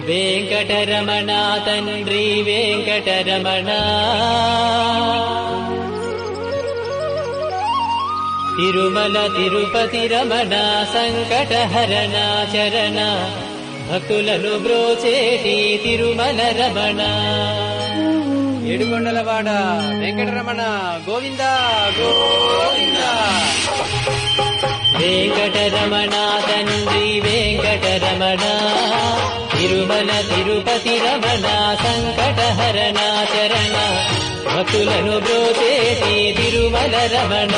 వెంకటరమణ తండ్రి వెంకటరమణ, తిరుమల తిరుపతి రమణ సంకటహరణ చరణ, భక్తులను బ్రోచేటి తిరుమల రమణ. ఏడుకొండలవాడ వెంకటరమణ గోవింద గోవింద. వెంకటరమణ తండ్రి వెంకటరమణ, తిరుమల తిరుపతి రమణ సంకటహరణ చరణ, భక్తులను బ్రోచేటి తిరుమల రమణ.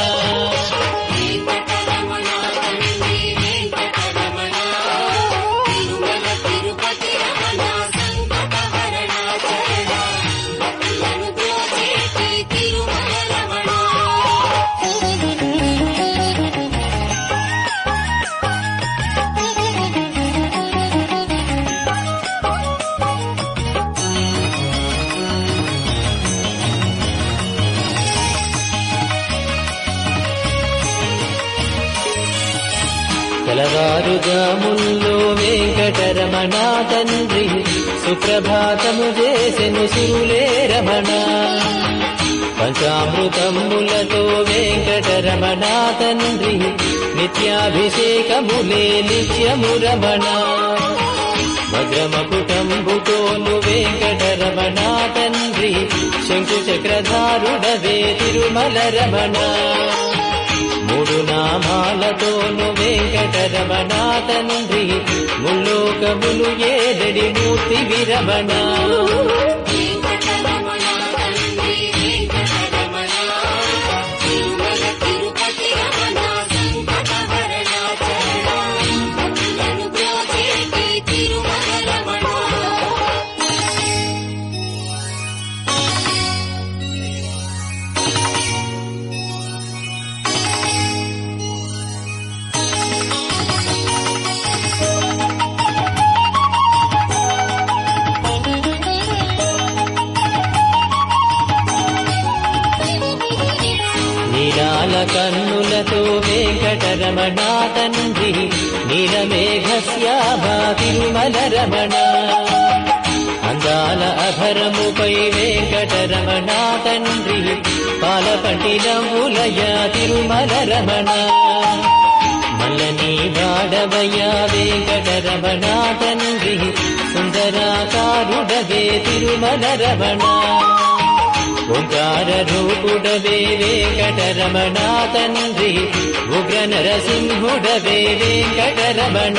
తెలవారుజాముల్లో వెంకటరమణ తండ్రి సుప్రభాతము చేసెను శివులే రమణ. పంచామృతములతో వెంకటరమణ తండ్రి నిత్యాభిషేకములే నిత్యము రమణ. భద్రమకుటంబుతోను వెంకటరమణ తండ్రి శంకు చక్రధారుడవే తిరుమల రమణ. మూడు నామాలతోను వెంకటరమణ తండ్రి ముల్లోకములు ఏదడి మూర్తి విరమణ. నీలాల కన్నులతో వెంకటరమణ తండ్రి నీలమేఘశ్యామ తిరుమల రమణ. అందాల అభరముపై వెంకటరమణ తండ్రి పాలపట్టినములయ తిరుమల రమణ. మల్లని వాడవయ్య వెంకటరమణ తండ్రి సుందరాకారుడవే తిరుమల రమణ. ఓంకార రూపుడవే వెంకటరమణ తండ్రి ఉగ్ర నరసింహుడవే వెంకటరమణ.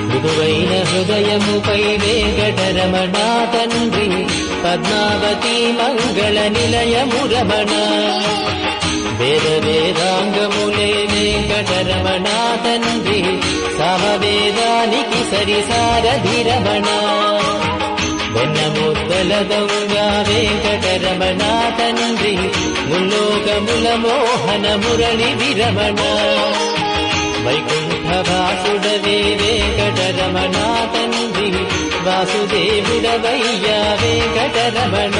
మృదువైన హృదయముపై వెంకటరమణ తండ్రి పద్మావతి మంగళ నిలయము రమణ. వేద వేదాంగములే వెంకటరమణ తండ్రి సామవేదానికి సరిసారథి రమణ. వెన్నముద్దల దొంగ వెంకటరమణ తండ్రి ముల్లోకముల మోహన మురళి విరమణ. వైకుంఠవాసుడవే వెంకటరమణ తండ్రి వాసుదేవుడవయ్యా వెంకటరమణ.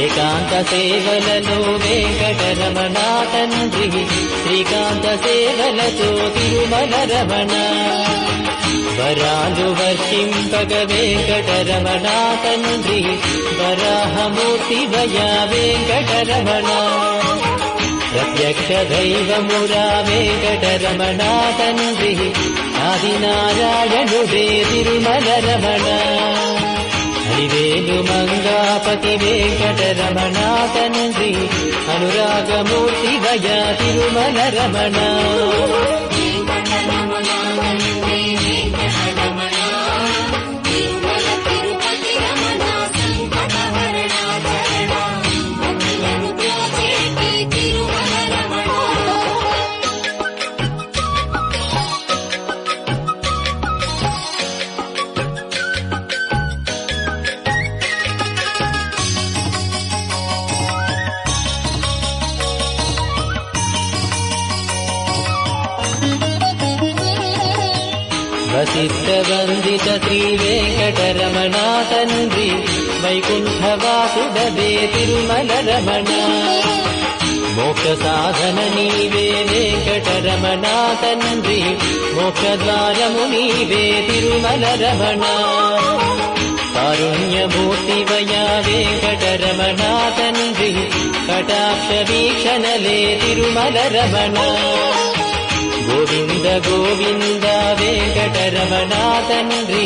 ఏకాంత సేవలలో వెంకటరమణ తండ్రి శ్రీకాంత సేవలతో తిరుమల రమణ. వరాలు వర్షింపగ వెంకటరమణ తండ్రి వరాహమూర్తి వయ వెంకటరమణ. ప్రత్యక్ష ప్రత్యక్ష దైవమురా వెంకటరమణ తండ్రి ఆదినారాయణుడే తిరుమల రమణ హరివేలు మంగాపతి వెంకటరమణ తండ్రి అనురాగమూర్తి వయ తిరుమల రమణ వసిష్ఠ వందిత శ్రీ వెంకటరమణ తండ్రి వైకుంఠవాసుడవే తిరుమల రమణ మోక్ష సాధన నీవే వెంకటరమణ తండ్రి మోక్షద్వారము నీవే తిరుమల రమణ కారుణ్యమూర్తి వయా వెంకటరమణ తండ్రి కటాక్ష వీక్షణలే తిరుమల రమణ గోవింద గోవింద వెంకటరమణ తండ్రి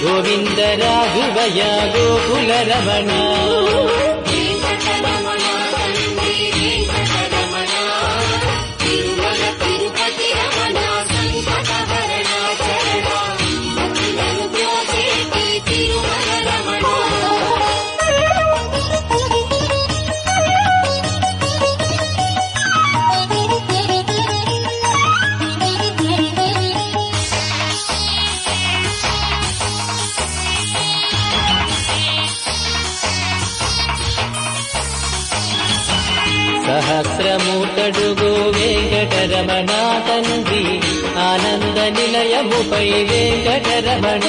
గోవింద రాఘవయ గోకుల రమణ సహస్రమూర్తడుగో వెంకటరమణ తండ్రి ఆనంద నిలయముపై వెంకటరమణ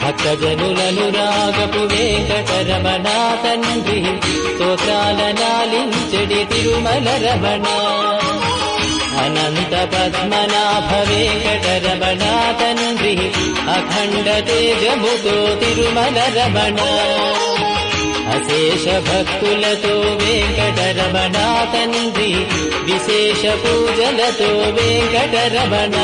భక్తజనులను రాగపు వెంకటరమణ తండ్రి స్తోత్రాల నాలించెడి తిరుమల రమణ అనంత పద్మనాభ వెంకటరమణ తండ్రి అఖండ తేజముతో తిరుమల రమణ అశేష భక్తులతో వెంకటరమణ తండ్రి విశేష పూజలతో వెంకటరమణ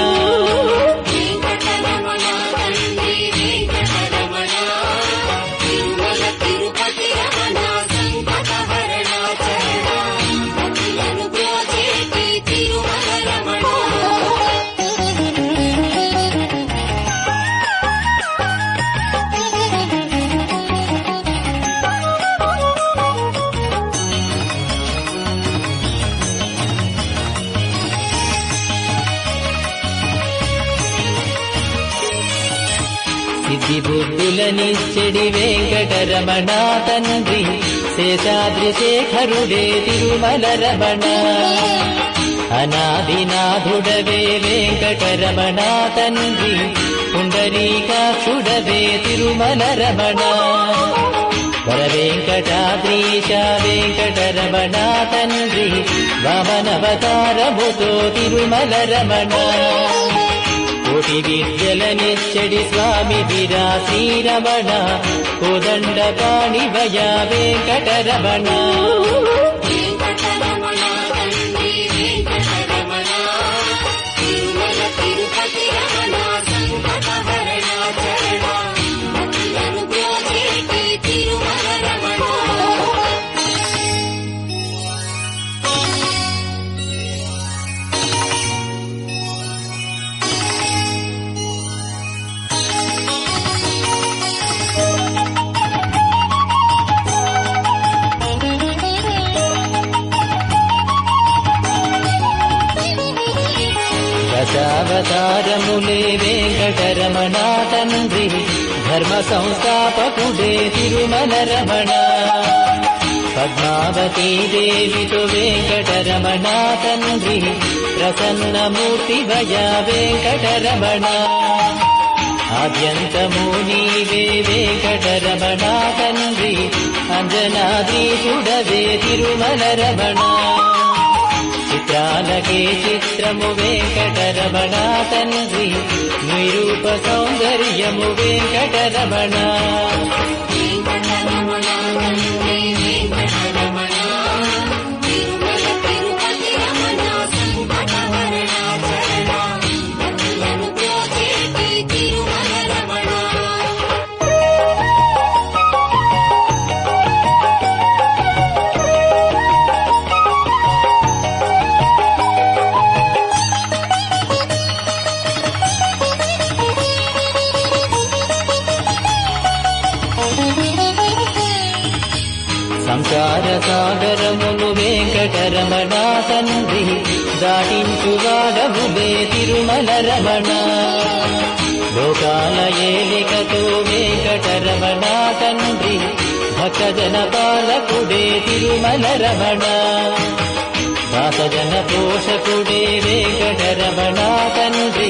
సిద్ధి బుద్ధులనిచ్చెడి వెంకటరమణ తండ్రి శేషాద్రి శేఖరుడే తిరుమల రమణ అనాదినాథుడవే వెంకటరమణ తండ్రి పుండరీకాక్షుడవే తిరుమల రమణ వర వెంకటాద్రీశ వెంకటరమణ తండ్రి వామనవతారముతో తిరుమల రమణ కోటి విద్యలనిచ్చడి స్వామి వీరా శ్రీరమణ కోదండ పాణివయ వెంకటరమణ దశావతారములే వెంకటరమణ తండ్రి ధర్మ సంస్థాపకుడే తిరుమల రమణ పద్మావతీ దేవితో వెంకటరమణ తండ్రి ప్రసన్నమూర్తి భయ వెంకటరమణ ఆద్యంతము నీవే వెంకటరమణ తండ్రి అంజనాద్రీశుడవే తిరుమల రమణ చిత్రాలకే చిత్రము వెంకటరమణ తండ్రి నిరూప సౌందర్యము వెంకటరమణ వెంకటరమణ సంసార సాగరమును వెంకటరమణ తండ్రి దాటించువాడవులే తిరుమల రమణ. లోకాల ఏలికతో వెంకటరమణ తండ్రి భక్తజన పాలకుడే తిరుమల రమణ. దాసజన పోషకుడే వెంకటరమణ తండ్రి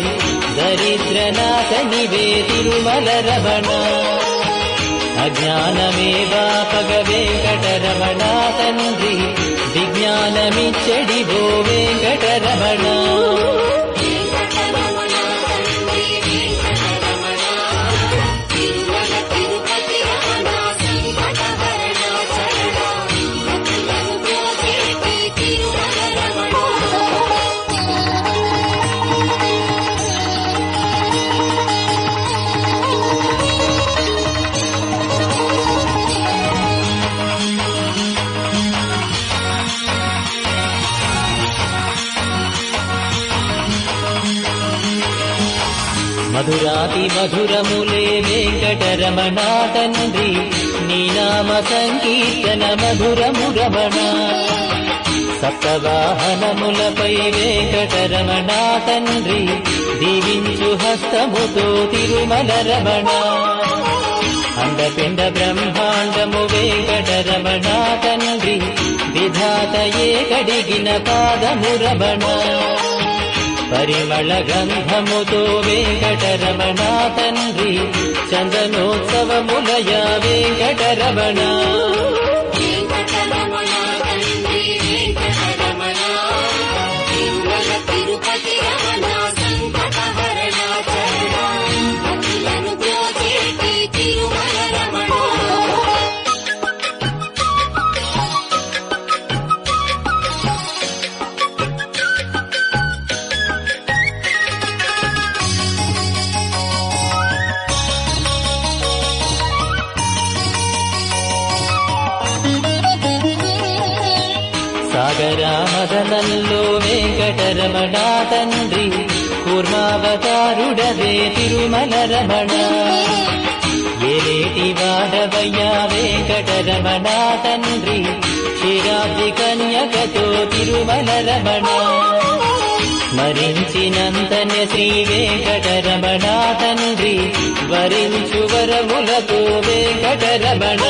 దరిద్రనాశనివే తిరుమల రమణ. అజ్ఞానమే వాపగ వెంకటరమణ తండ్రి విజ్ఞానమిచ్చడివో వెంకటరమణ. మధురాతి మధురములే వెంకటరమణ తండ్రి నీ నామ సంకీర్తన మధురము రమణ. సప్తవాహనములపై వెంకటరమణ తండ్రి దీవించు హస్తముతో తిరుమల రమణ. అండపిండ బ్రహ్మాండము వెంకటరమణ తండ్రి విధాతయే కడిగిన పాదము రమణ. పరిమళ గంధముతో వెంకటరమణ తండ్రి చందనోత్సవములయ వెంకటరమణ. సాగరామదనంలో వెంకటరమణ తండ్రి కూర్మావతారుడవే తిరుమల రమణ. ఏలేటి వాడవయ్యా వెంకటరమణ తండ్రి క్షీరాబ్ది కన్యకతో తిరుమల రమణ. స్మరించినంతనే శ్రీ వెంకటరమణ తండ్రి వరించు వరములతో వెంకటరమణ.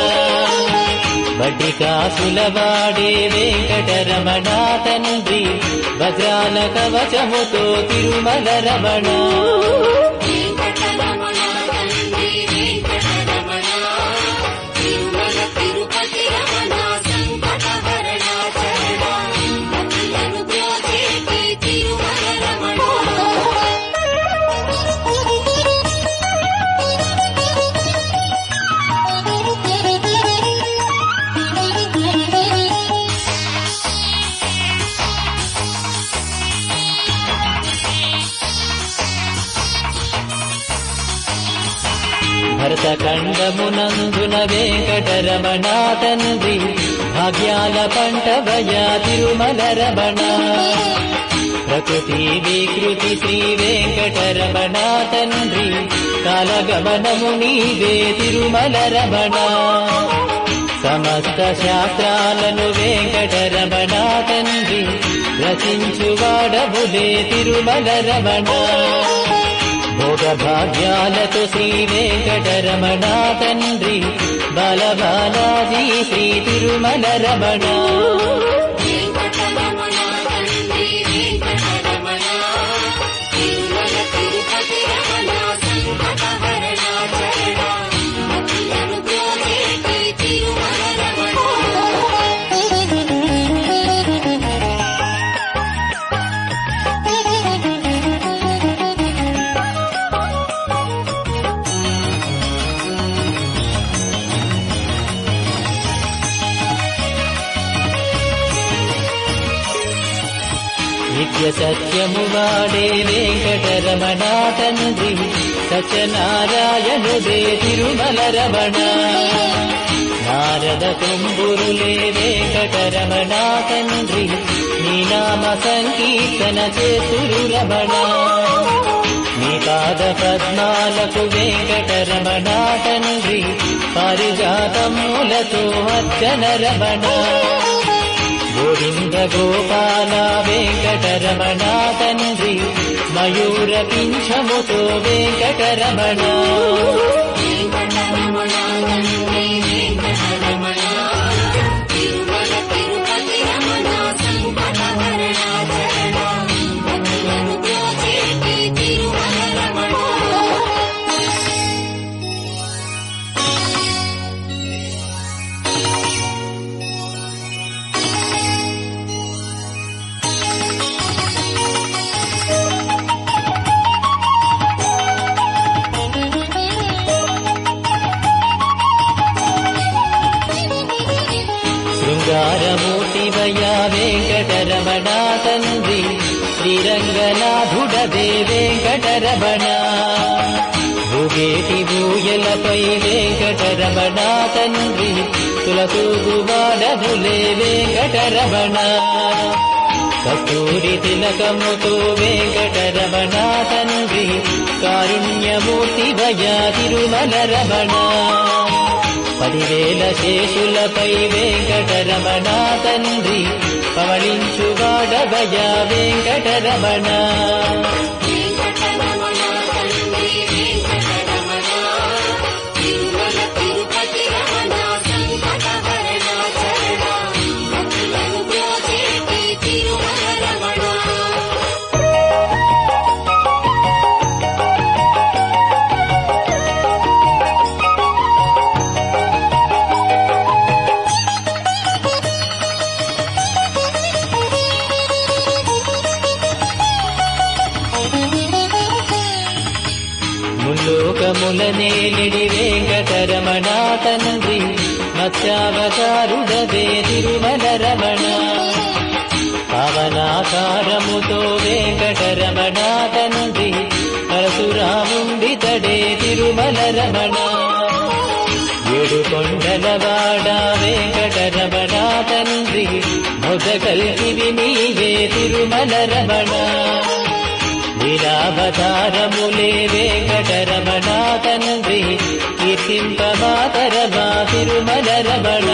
బటికాసులవాడే వెంకటరమణ తండ్రి వజ్రాల కవచముతో తిరుమల రమణ. భరతఖండమునందున వెంకటరమణ తండ్రి భాగ్యాల పంటవయా తిరుమల రమణ. ప్రకృతి వికృతి శ్రీ వెంకటరమణ తండ్రి కాలగమనము నీవే తిరుమల రమణ. సమస్త శాస్త్రాలను వెంకటరమణ తండ్రి రచించువాడవులే తిరుమల రమణ. భోగ భాగ్యాలతో శ్రీ వెంకటరమణ తండ్రి బాలబాలాజీ శ్రీ తిరుమల రమణ. నిత్య సత్యము వాడే వెంకటరమణ తండ్రి సత్యనారాయణుడే తిరుమల రమణ. నారద తుంబురులే వెంకటరమణ తండ్రి నీ నామ సంకీర్తన చేతురు రమణ. నీ నీ పాద పద్మాలకు వెంకటరమణ తండ్రి పారిజాతములతో అర్చన రమణ గోవింద గోపాల వెంకటరమణ తండ్రి మయూర పింఛముతో వెంకటరమణ శృంగారమూర్తివయ్యా వెంకటరమణ తండ్రి శ్రీరంగనాథుడదే వెంకటరమణ భూగేటి భూయలపై వెంకటరమణ తండ్రి తులతూగువాడములే వెంకటరమణ కస్తూరి తిలకముతో వెంకటరమణ తండ్రి కారుణ్యమూర్తివయ్యా తిరుమల రమణ 10,000 శేషులపై వెంకటరమణ తండ్రి పవళించువాడవయ్యా వెంకటరమణ ముల్లోకములనేలిడి వెంకటరమణ తండ్రి మత్స్యావతారుడదే తిరుమల రమణ పవనాకారముతో వెంకటరమణ తండ్రి పరశురాముండితడే తిరుమల రమణ ఏడు కొండలవాడ వెంకటరమణ తండ్రి మొదకల్కివి నీవే తిరుమల రమణ లీలావతారములే వెంకటరమణ తండ్రి కీర్తింపమాతరమా తిరుమల రమణ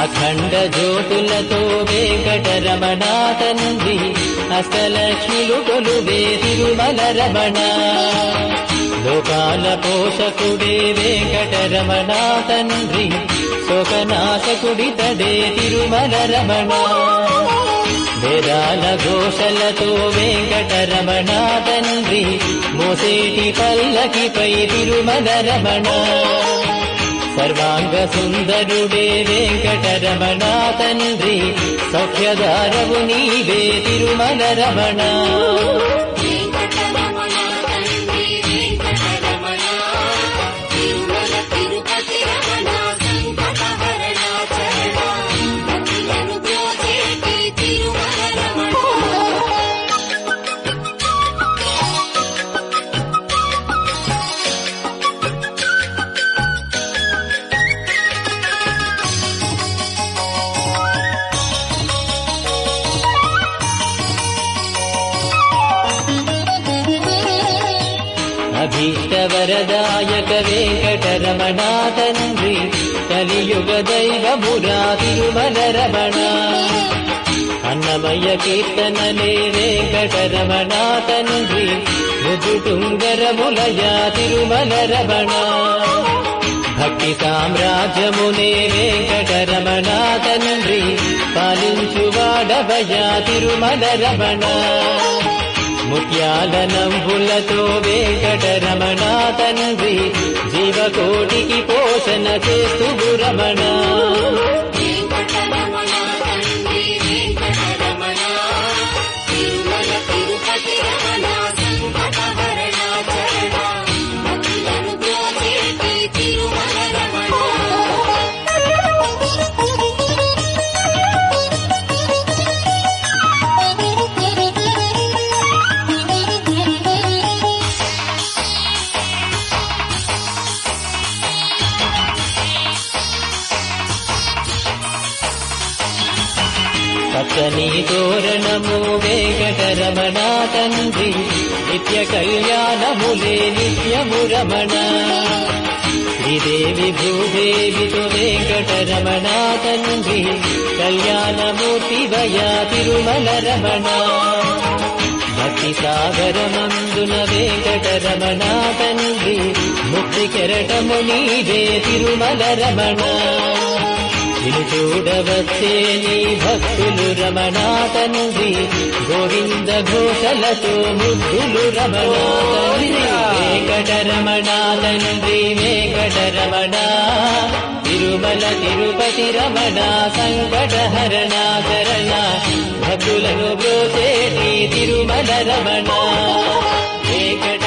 అఖండ జ్యోతులతో వెంకటరమణ తండ్రి అష్టలక్ష్మిలు కొలువే తిరుమల రమణ లోకాల పోషకుడే వెంకటరమణ తండ్రి శోకనాశకుడితడే తిరుమల రమణ వేదాల ఘోషలతో వెంకటరమణ తండ్రి మోసేటి పల్లకిపై తిరుమల రమణ సర్వాంగ సుందరుడే వెంకటరమణ తండ్రి సౌఖ్యదారవు నీవే తిరుమల రమణ అభీష్టవరదాయక వెంకటరమణ తండ్రి కలియుగ దైవమురా తిరుమల రమణ అన్నమయ్య కీర్తనలే వెంకటరమణ తండ్రి ముదుటుంగరములయ తిరుమల రమణ భక్తి సామ్రాజ్యమునే వెంకటరమణ తండ్రి పాలించువాడవయ తిరుమల రమణ ముత్యాల నంబులతో వెంకటరమణ తండ్రి జీవకోటికి పోషణ చేస్తు రమణ వెంకటరమణ తండ్రి వెంకటరమణ తిరుమల పచ్చని తోరణము వెంకటరమణ తండ్రి నిత్య కళ్యాణములే నిత్యము రమణ శ్రీదేవి భూదేవితో వెంకటరమణ తండ్రి కళ్యాణమూర్తి వయ తిరుమల రమణ భక్తి సాగరమందున వెంకటరమణ తండ్రి ముక్తి కెరటము నీదే తిరుమల రమణ నిన్ను చూడవచ్చే నీ భక్తులు రమణ తండ్రి గోవింద ఘోషలతో ముగ్గులు రమణ తండ్రి వెంకటరమణ తండ్రి వెంకటరమణ తిరుమల తిరుపతి రమణ సంకటహరణ శరణ భక్తులను బ్రోచేటి తిరుమల రమణ వెంకట